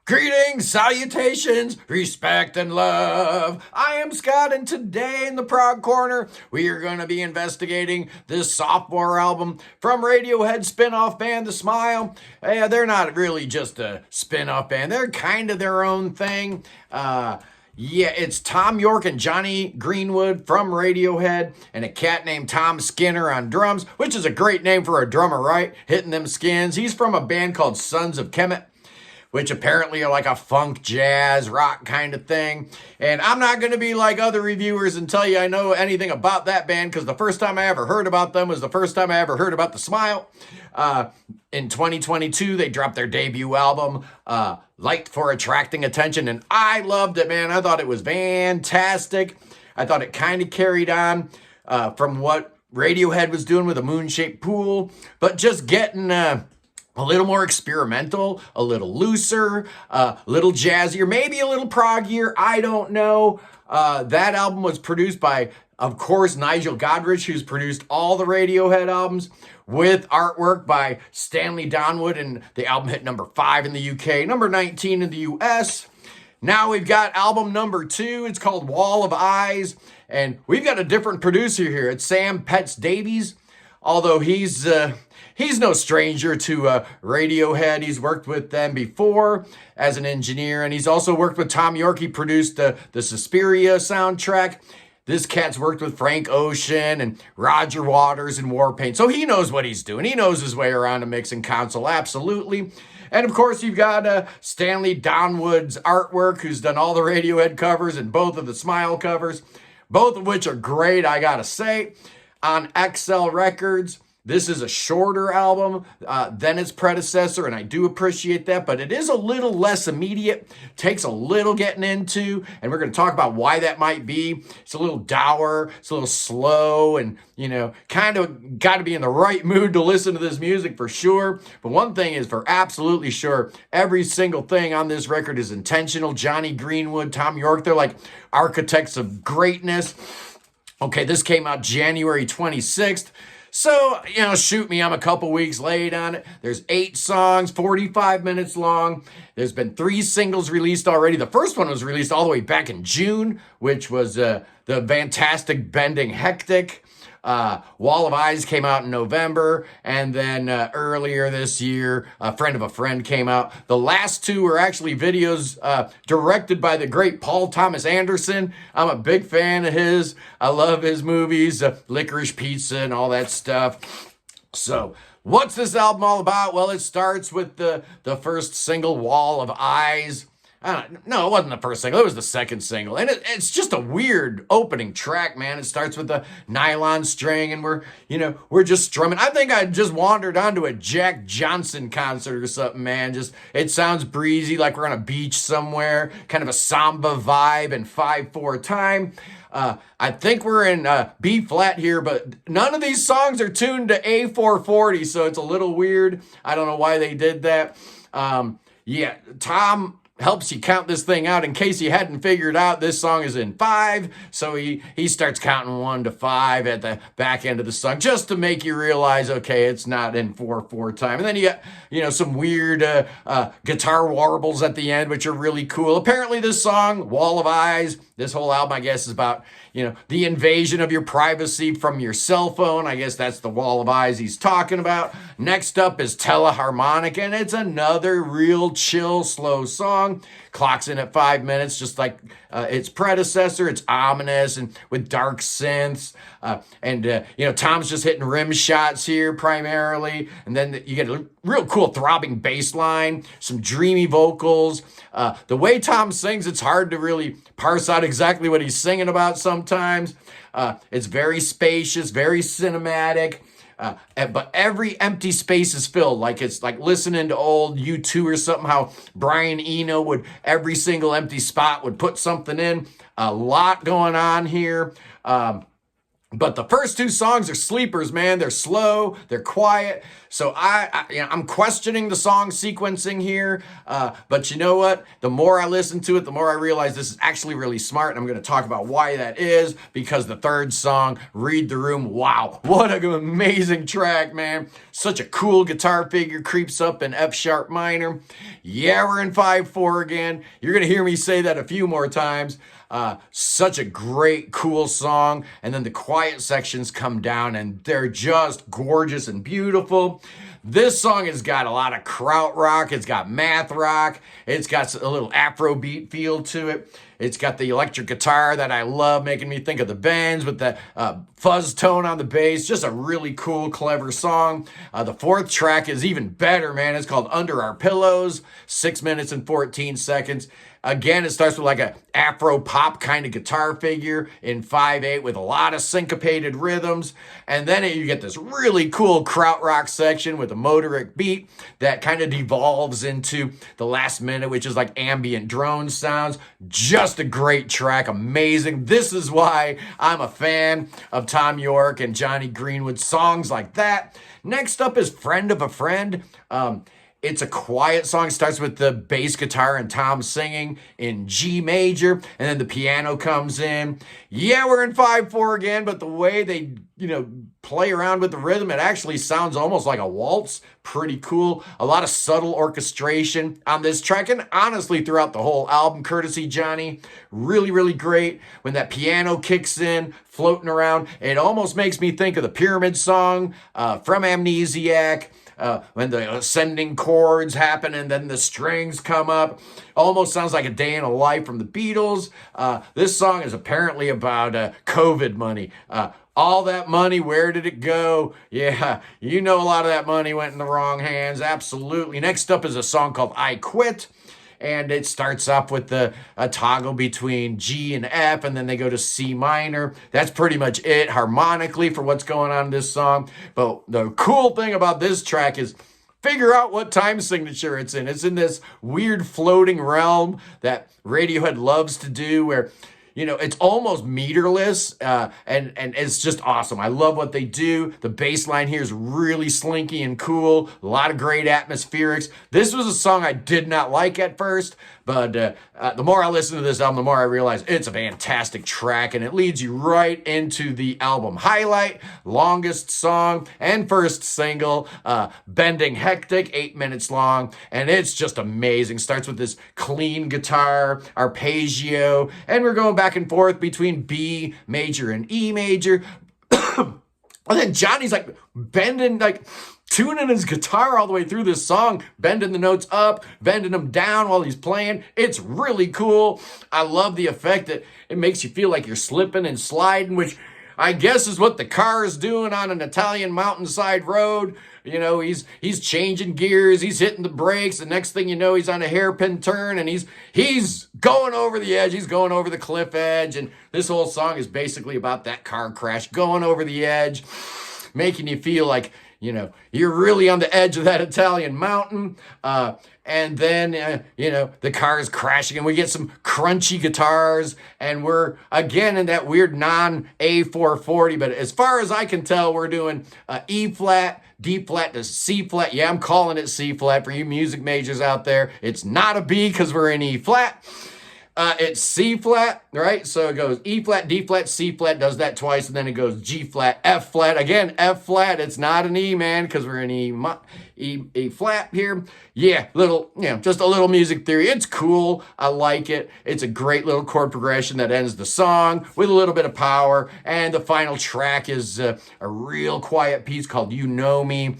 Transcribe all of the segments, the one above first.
Greetings, salutations, respect, and love. I am Scott, and today in the Prog Corner, we are going to be investigating this sophomore album from Radiohead spin-off band The Smile. They're not really just a spin-off band, they're kind of their own thing. It's Tom York and Johnny Greenwood from Radiohead, and a cat named Tom Skinner on drums, which is a great name for a drummer, right? Hitting them skins. He's from a band called Sons of Kemet, which apparently are like a funk, jazz, rock kind of thing. And I'm not going to be like other reviewers and tell you I know anything about that band, because the first time I ever heard about them was the first time I ever heard about The Smile. In 2022, they dropped their debut album, Light for Attracting Attention, and I loved it, man. I thought it was fantastic. I thought it kind of carried on from what Radiohead was doing with a moon-shaped pool, but just getting a little more experimental, a little looser, a little jazzier, maybe a little proggier. I don't know. That album was produced by, of course, Nigel Godrich, who's produced all the Radiohead albums, with artwork by Stanley Donwood, and the album hit number 5 in the UK, number 19 in the US. Now we've got album number 2. It's called Wall of Eyes, and we've got a different producer here. It's Sam Petz Davies, although he's no stranger to Radiohead. He's worked with them before as an engineer, and he's also worked with Tom York. He produced the Suspiria soundtrack. This cat's worked with Frank Ocean and Roger Waters and Warpaint, so he knows what he's doing. He knows his way around a mixing console, absolutely. And of course, you've got Stanley Donwood's artwork, who's done all the Radiohead covers and both of the Smile covers, both of which are great, I gotta say, on XL Records. This is a shorter album than its predecessor, and I do appreciate that, but it is a little less immediate, takes a little getting into, and we're going to talk about why that might be. It's a little dour, it's a little slow, and, kind of got to be in the right mood to listen to this music for sure. But one thing is for absolutely sure, every single thing on this record is intentional. Johnny Greenwood, Tom York, they're like architects of greatness. Okay, this came out January 26th. So, shoot me, I'm a couple weeks late on it. There's 8 songs, 45 minutes long. There's been 3 singles released already. The first one was released all the way back in June, which was the fantastic Bending Hectic. Wall of Eyes came out in November, and then earlier this year, A Friend of a Friend came out. The last 2 were actually videos directed by the great Paul Thomas Anderson. I'm a big fan of his. I love his movies, Licorice Pizza and all that stuff. So, what's this album all about? Well, it starts with the first single, Wall of Eyes. No, it wasn't the first single. It was the second single. And it's just a weird opening track, man. It starts with the nylon string, and we're just strumming. I think I just wandered onto a Jack Johnson concert or something, man. It sounds breezy, like we're on a beach somewhere, kind of a samba vibe and 5/4 time. I think we're in B flat here, but none of these songs are tuned to A440, so it's a little weird. I don't know why they did that. Tom helps you count this thing out. In case you hadn't figured out, this song is in 5, so he starts counting 1 to 5 at the back end of the song, just to make you realize, okay, it's not in 4/4 time. And then you got some weird guitar warbles at the end, which are really cool. Apparently this song, Wall of Eyes, this whole album, I guess, is about the invasion of your privacy from your cell phone. I guess that's the Wall of Eyes he's talking about. Next up is Teleharmonic, and it's another real chill, slow song. Clocks in at 5 minutes, just like its predecessor. It's ominous and with dark synths. Tom's just hitting rim shots here primarily. And then you get a real cool throbbing bass line, some dreamy vocals. The way Tom sings, it's hard to really parse out exactly what he's singing about sometimes. It's very spacious, very cinematic. But every empty space is filled, like it's like listening to old U2 or something, how Brian Eno would, every single empty spot would put something in. A lot going on here. But the first two songs are sleepers, man. They're slow, they're quiet. So I'm questioning the song sequencing here. But you know what? The more I listen to it, the more I realize this is actually really smart. And I'm going to talk about why that is, because the third song, Read the Room, wow, what an amazing track, man. Such a cool guitar figure, creeps up in F sharp minor. Yeah, we're in 5/4 again. You're going to hear me say that a few more times. Such a great, cool song. And then the quiet sections come down and they're just gorgeous and beautiful. This song has got a lot of krautrock. It's got math rock. It's got a little Afrobeat feel to it. It's got the electric guitar that I love, making me think of the Bends with the fuzz tone on the bass. Just a really cool, clever song. The fourth track is even better, man. It's called Under Our Pillows, 6 minutes and 14 seconds. Again, it starts with like a Afro pop kind of guitar figure in 5/8 with a lot of syncopated rhythms. And then you get this really cool krautrock section with a motoric beat that kind of devolves into the last minute, which is like ambient drone sounds. Just a great track, amazing. This is why I'm a fan of Thom Yorke and Jonny Greenwood, songs like that. Next up is Friend of a Friend. It's a quiet song. It starts with the bass guitar and Tom singing in G major, and then the piano comes in. Yeah, we're in 5/4 again, but the way they, play around with the rhythm, it actually sounds almost like a waltz. Pretty cool. A lot of subtle orchestration on this track, and honestly, throughout the whole album, courtesy Jonny. Really, really great. When that piano kicks in, floating around, it almost makes me think of the Pyramid Song from Amnesiac. When the ascending chords happen and then the strings come up. Almost sounds like A Day in a Life from the Beatles. This song is apparently about COVID money. All that money, where did it go? Yeah, a lot of that money went in the wrong hands. Absolutely. Next up is a song called I Quit. And it starts off with a toggle between G and F, and then they go to C minor. That's pretty much it harmonically for what's going on in this song. But the cool thing about this track is figure out what time signature it's in. It's in this weird floating realm that Radiohead loves to do where it's almost meterless, and it's just awesome. I love what they do. The bass line here is really slinky and cool. A lot of great atmospherics. This was a song I did not like at first, but the more I listen to this album, the more I realize it's a fantastic track, and it leads you right into the album highlight, longest song, and first single, Bending Hectic, 8 minutes long, and it's just amazing. Starts with this clean guitar, arpeggio, and we're going back and forth between B major and E major. And then Johnny's like bending, tuning his guitar all the way through this song, bending the notes up, bending them down while he's playing. It's really cool. I love the effect that it makes you feel like you're slipping and sliding, which I guess is what the car is doing on an Italian mountainside road. He's changing gears, he's hitting the brakes. The next thing you know, he's on a hairpin turn and he's going over the edge. He's going over the cliff edge. And this whole song is basically about that car crash, going over the edge, making you feel like, you're really on the edge of that Italian mountain. And then, the car is crashing and we get some crunchy guitars and we're again in that weird non-A440. But as far as I can tell, we're doing E flat, D flat to C flat. Yeah, I'm calling it C flat for you music majors out there. It's not a B because we're in E flat. It's C flat, right? So it goes E flat, D flat, C flat, does that twice, and then it goes G flat, F flat. Again, F flat, it's not an E, man, because we're in E flat here. Yeah, just a little music theory. It's cool. I like it. It's a great little chord progression that ends the song with a little bit of power. And the final track is a real quiet piece called You Know Me.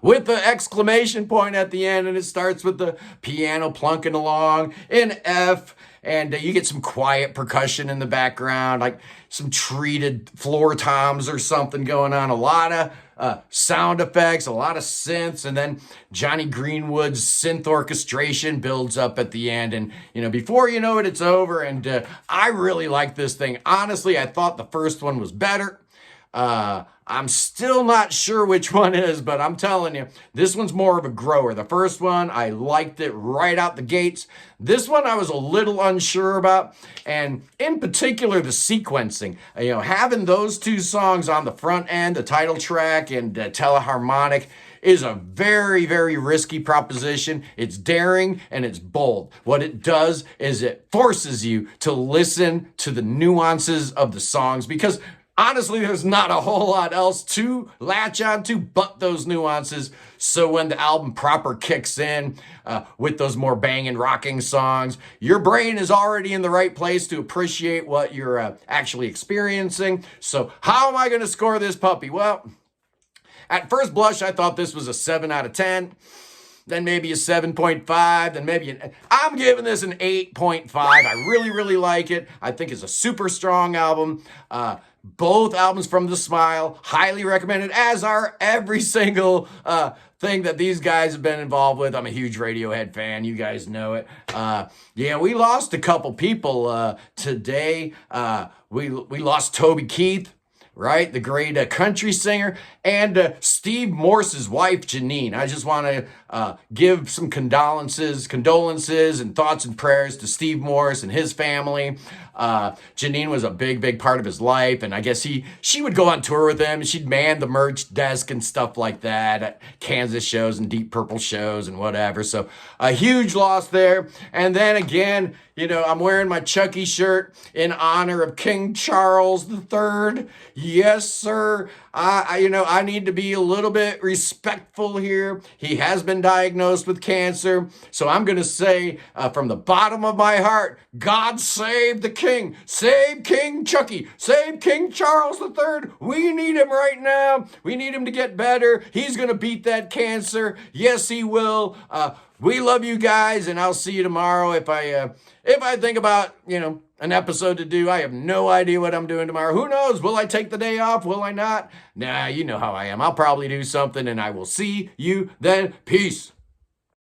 With the exclamation point at the end, and it starts with the piano plunking along in F, and you get some quiet percussion in the background, like some treated floor toms or something going on, a lot of sound effects, a lot of synths, and then Jonny Greenwood's synth orchestration builds up at the end, and before you know it, it's over, and I really like this thing. Honestly, I thought the first one was better. I'm still not sure which one is, but I'm telling you, this one's more of a grower. The first one, I liked it right out the gates. This one I was a little unsure about, and in particular, the sequencing. Having those two songs on the front end, the title track and Teleharmonic, is a very, very risky proposition. It's daring and it's bold. What it does is it forces you to listen to the nuances of the songs, because honestly, there's not a whole lot else to latch onto but those nuances. So when the album proper kicks in with those more banging, rocking songs, your brain is already in the right place to appreciate what you're actually experiencing. So how am I going to score this puppy? Well, at first blush, I thought this was a 7 out of 10. Then maybe a 7.5, then maybe I'm giving this an 8.5. I really, really like it. I think it's a super strong album. Both albums from The Smile, highly recommended, as are every single thing that these guys have been involved with. I'm a huge Radiohead fan. You guys know it. Yeah, we lost a couple people today. We lost Toby Keith, right? The great country singer, and Steve Morse's wife, Janine. I just want to give some condolences and thoughts and prayers to Steve Morse and his family. Janine was a big, big part of his life, and I guess she would go on tour with him, and she'd man the merch desk and stuff like that at Kansas shows and Deep Purple shows and whatever. So a huge loss there. And then again, I'm wearing my Chucky shirt in honor of King Charles III. Yes, sir. I need to be a little bit respectful here. He has been diagnosed with cancer. So I'm going to say from the bottom of my heart, God save the king. Save King Chucky. Save King Charles III. We need him right now. We need him to get better. He's going to beat that cancer. Yes, he will. We love you guys, and I'll see you tomorrow. If I think about, an episode to do, I have no idea what I'm doing tomorrow. Who knows? Will I take the day off? Will I not? Nah, you know how I am. I'll probably do something, and I will see you then. Peace.